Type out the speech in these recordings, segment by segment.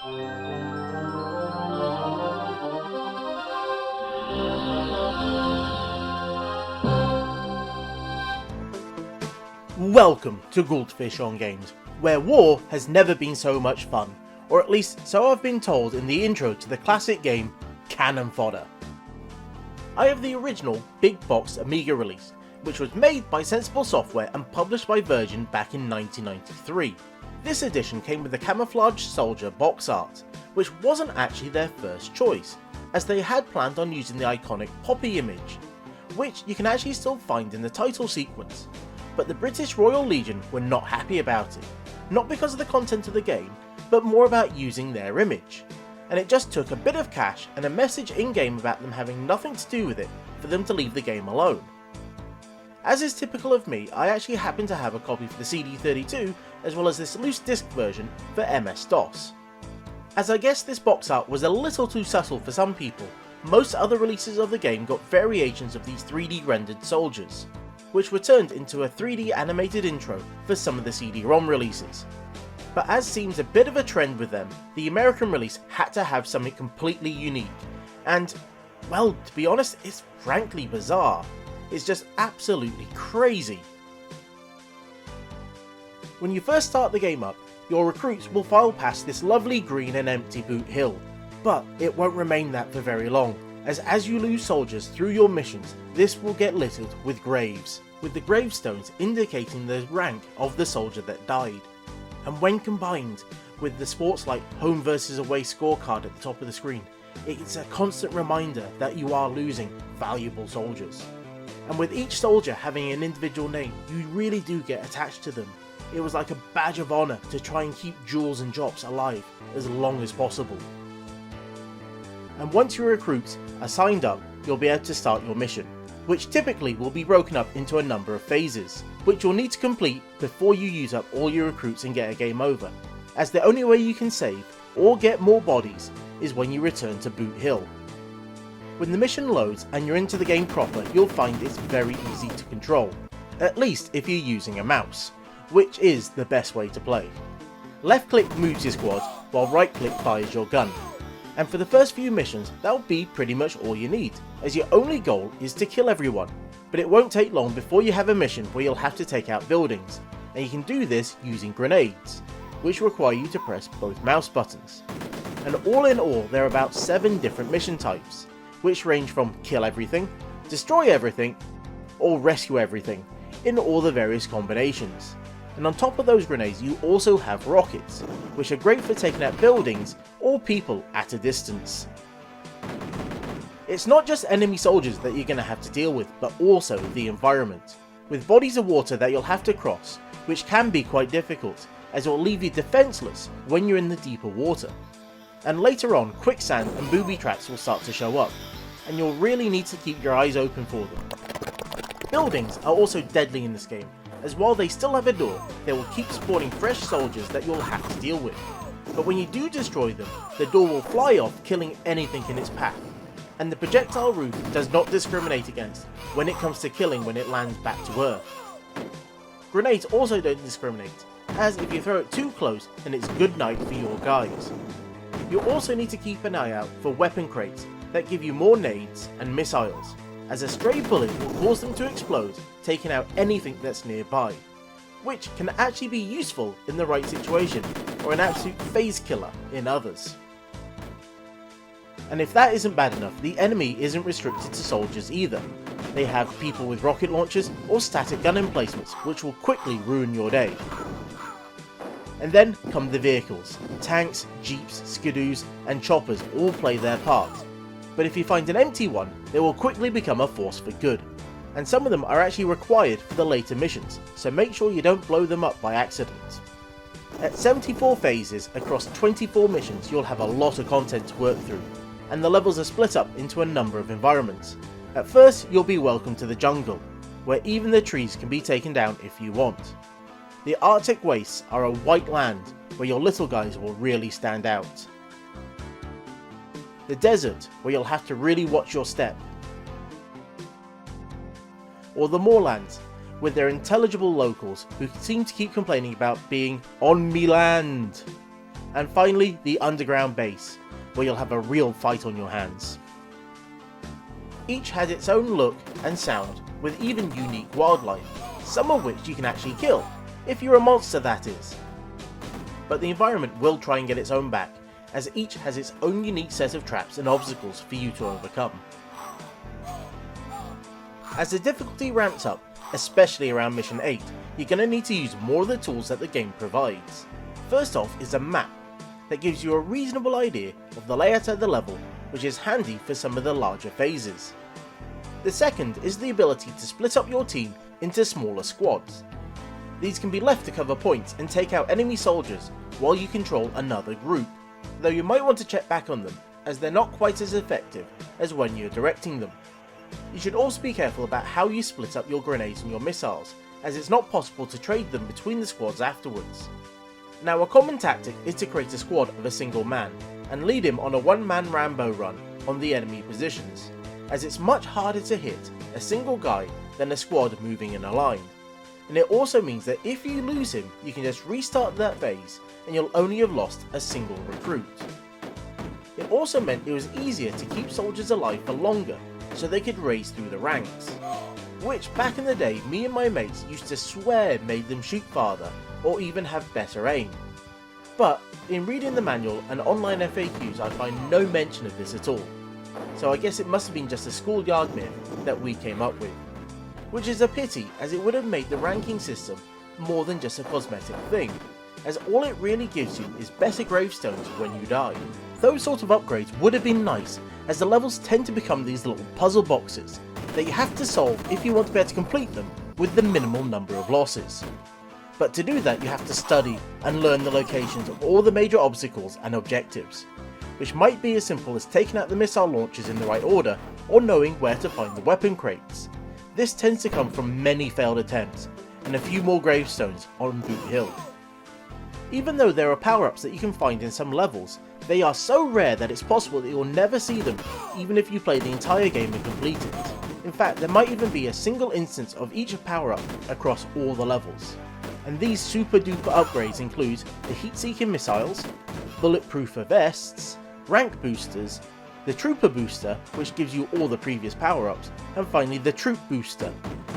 Welcome to Goldfish on Games, where war has never been so much fun, or at least so I've been told in the intro to the classic game, Cannon Fodder. I have the original big box Amiga release, which was made by Sensible Software and published by Virgin back in 1993. This edition came with the Camouflage Soldier box art, which wasn't actually their first choice, as they had planned on using the iconic Poppy image, which you can actually still find in the title sequence. But the British Royal Legion were not happy about it, not because of the content of the game, but more about using their image. And it just took a bit of cash and a message in-game about them having nothing to do with it for them to leave the game alone. As is typical of me, I actually happen to have a copy for the CD32 as well as this loose disc version for MS-DOS. As I guess this box art was a little too subtle for some people, most other releases of the game got variations of these 3D rendered soldiers, which were turned into a 3D animated intro for some of the CD-ROM releases. But as seems a bit of a trend with them, the American release had to have something completely unique, and, well, to be honest, it's frankly bizarre. It's just absolutely crazy. When you first start the game up, your recruits will file past this lovely green and empty boot hill, but it won't remain that for very long, as you lose soldiers through your missions, this will get littered with graves, with the gravestones indicating the rank of the soldier that died. And when combined with the sports like home versus away scorecard at the top of the screen, it's a constant reminder that you are losing valuable soldiers. And with each soldier having an individual name, you really do get attached to them. It was like a badge of honour to try and keep Jules and Jops alive as long as possible. And once your recruits are signed up, you'll be able to start your mission, which typically will be broken up into a number of phases, which you'll need to complete before you use up all your recruits and get a game over, as the only way you can save or get more bodies is when you return to Boot Hill. When the mission loads and you're into the game proper, you'll find it's very easy to control, at least if you're using a mouse, which is the best way to play. Left click moves your squad, while right click fires your gun. And for the first few missions, that'll be pretty much all you need, as your only goal is to kill everyone. But it won't take long before you have a mission where you'll have to take out buildings, and you can do this using grenades, which require you to press both mouse buttons. And all in all, there are about 7 different mission types, which range from kill everything, destroy everything, or rescue everything, in all the various combinations. And on top of those grenades you also have rockets, which are great for taking out buildings or people at a distance. It's not just enemy soldiers that you're going to have to deal with, but also the environment, with bodies of water that you'll have to cross, which can be quite difficult, as it will leave you defenseless when you're in the deeper water. And later on, quicksand and booby traps will start to show up, and you'll really need to keep your eyes open for them. Buildings are also deadly in this game, as while they still have a door, they will keep spawning fresh soldiers that you'll have to deal with. But when you do destroy them, the door will fly off, killing anything in its path. And the projectile roof does not discriminate against when it comes to killing when it lands back to Earth. Grenades also don't discriminate, as if you throw it too close, then it's good night for your guys. You also need to keep an eye out for weapon crates that give you more nades and missiles, as a stray bullet will cause them to explode, taking out anything that's nearby, which can actually be useful in the right situation, or an absolute phase killer in others. And if that isn't bad enough, the enemy isn't restricted to soldiers either. They have people with rocket launchers or static gun emplacements, which will quickly ruin your day. And then come the vehicles. Tanks, jeeps, skidoos and choppers all play their part. But if you find an empty one, they will quickly become a force for good. And some of them are actually required for the later missions, so make sure you don't blow them up by accident. At 74 phases across 24 missions, you'll have a lot of content to work through, and the levels are split up into a number of environments. At first, you'll be welcome to the jungle, where even the trees can be taken down if you want. The Arctic wastes are a white land, where your little guys will really stand out. The desert, where you'll have to really watch your step. Or the moorlands, with their intelligible locals who seem to keep complaining about being on me land. And finally, the underground base, where you'll have a real fight on your hands. Each has its own look and sound, with even unique wildlife, some of which you can actually kill, if you're a monster that is. But the environment will try and get its own back, as each has its own unique set of traps and obstacles for you to overcome. As the difficulty ramps up, especially around mission 8, you're going to need to use more of the tools that the game provides. First off is a map, that gives you a reasonable idea of the layout of the level, which is handy for some of the larger phases. The second is the ability to split up your team into smaller squads. These can be left to cover points and take out enemy soldiers while you control another group, though you might want to check back on them, as they're not quite as effective as when you're directing them. You should also be careful about how you split up your grenades and your missiles, as it's not possible to trade them between the squads afterwards. Now, a common tactic is to create a squad of a single man, and lead him on a one-man Rambo run on the enemy positions, as it's much harder to hit a single guy than a squad moving in a line. And it also means that if you lose him, you can just restart that phase and you'll only have lost a single recruit. It also meant it was easier to keep soldiers alive for longer, so they could raise through the ranks, which back in the day me and my mates used to swear made them shoot farther or even have better aim. But in reading the manual and online FAQs I find no mention of this at all, so I guess it must have been just a schoolyard myth that we came up with. Which is a pity, as it would have made the ranking system more than just a cosmetic thing, as all it really gives you is better gravestones when you die. Those sort of upgrades would have been nice, as the levels tend to become these little puzzle boxes that you have to solve if you want to be able to complete them with the minimal number of losses. But to do that you have to study and learn the locations of all the major obstacles and objectives, which might be as simple as taking out the missile launchers in the right order or knowing where to find the weapon crates. This tends to come from many failed attempts and a few more gravestones on Boot Hill. Even though there are power-ups that you can find in some levels, they are so rare that it's possible that you'll never see them even if you play the entire game and complete it. In fact, there might even be a single instance of each power-up across all the levels. And these super duper upgrades include the heat-seeking missiles, bulletproof vests, rank boosters, the trooper booster, which gives you all the previous power-ups, and finally the troop booster,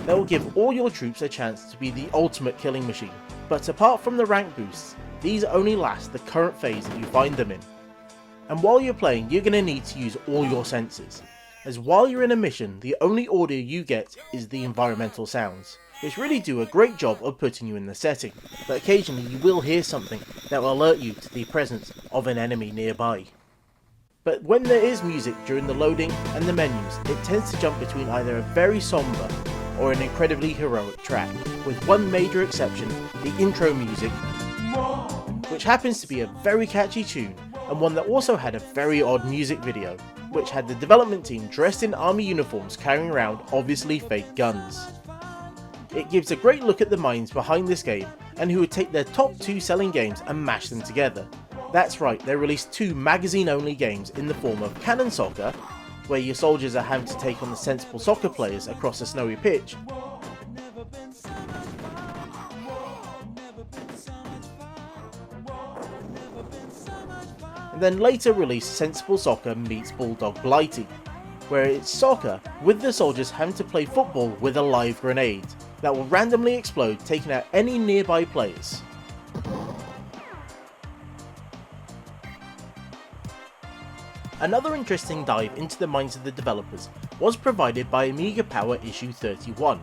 that will give all your troops a chance to be the ultimate killing machine. But apart from the rank boosts, these only last the current phase that you find them in. And while you're playing, you're going to need to use all your senses, as while you're in a mission, the only audio you get is the environmental sounds, which really do a great job of putting you in the setting, but occasionally you will hear something that will alert you to the presence of an enemy nearby. But when there is music during the loading and the menus, it tends to jump between either a very somber or an incredibly heroic track, with one major exception, the intro music, which happens to be a very catchy tune and one that also had a very odd music video, which had the development team dressed in army uniforms carrying around obviously fake guns. It gives a great look at the minds behind this game and who would take their top 2 selling games and mash them together. That's right, they released 2 magazine-only games in the form of Cannon Soccer, where your soldiers are having to take on the sensible soccer players across a snowy pitch, and then later released Sensible Soccer meets Bulldog Blighty, where it's soccer with the soldiers having to play football with a live grenade that will randomly explode, taking out any nearby players. Another interesting dive into the minds of the developers was provided by Amiga Power issue 31,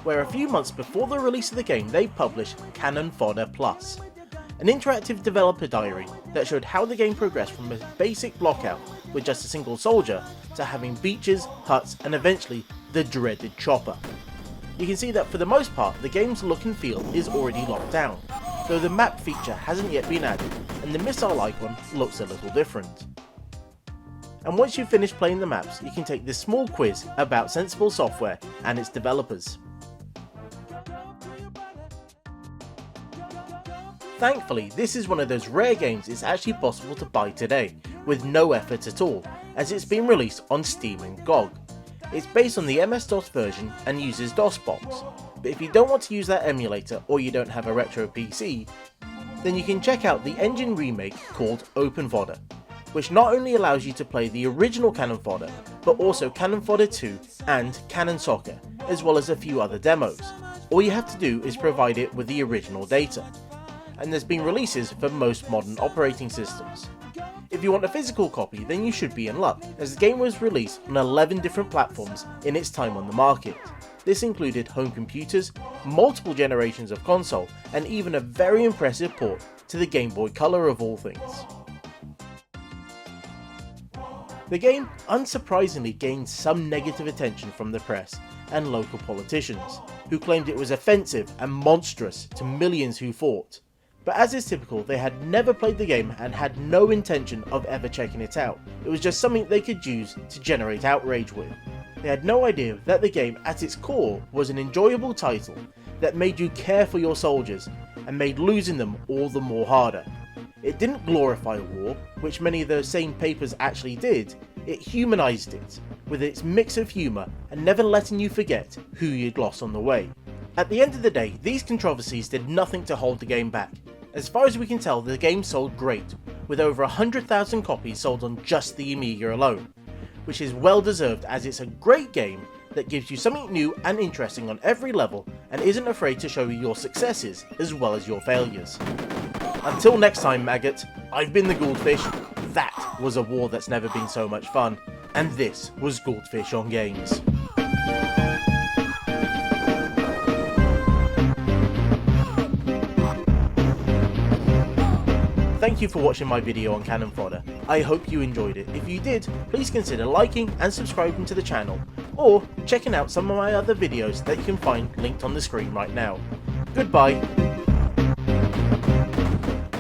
where a few months before the release of the game they published Canon Fodder Plus, an interactive developer diary that showed how the game progressed from a basic blockout with just a single soldier to having beaches, huts and eventually the dreaded chopper. You can see that for the most part the game's look and feel is already locked down, though the map feature hasn't yet been added and the missile icon looks a little different. And once you've finished playing the maps, you can take this small quiz about Sensible Software and its developers. Thankfully, this is one of those rare games it's actually possible to buy today, with no effort at all, as it's been released on Steam and GOG. It's based on the MS-DOS version and uses DOSBox, but if you don't want to use that emulator or you don't have a retro PC, then you can check out the engine remake called Open Fodder, which not only allows you to play the original Cannon Fodder, but also Cannon Fodder 2 and Cannon Soccer, as well as a few other demos. All you have to do is provide it with the original data, and there's been releases for most modern operating systems. If you want a physical copy, then you should be in luck, as the game was released on 11 different platforms in its time on the market. This included home computers, multiple generations of console, and even a very impressive port to the Game Boy Color of all things. The game unsurprisingly gained some negative attention from the press and local politicians, who claimed it was offensive and monstrous to millions who fought. But as is typical, they had never played the game and had no intention of ever checking it out. It was just something they could use to generate outrage with. They had no idea that the game at its core was an enjoyable title that made you care for your soldiers and made losing them all the more harder. It didn't glorify war, which many of those same papers actually did. It humanized it, with its mix of humour and never letting you forget who you'd lost on the way. At the end of the day, these controversies did nothing to hold the game back. As far as we can tell, the game sold great, with over 100,000 copies sold on just the Amiga alone, which is well deserved as it's a great game that gives you something new and interesting on every level and isn't afraid to show you your successes as well as your failures. Until next time, maggot, I've been the Goldfish. That was a war that's never been so much fun, and this was Goldfish on Games. Thank you for watching my video on Cannon Fodder. I hope you enjoyed it. If you did, please consider liking and subscribing to the channel, or checking out some of my other videos that you can find linked on the screen right now. Goodbye.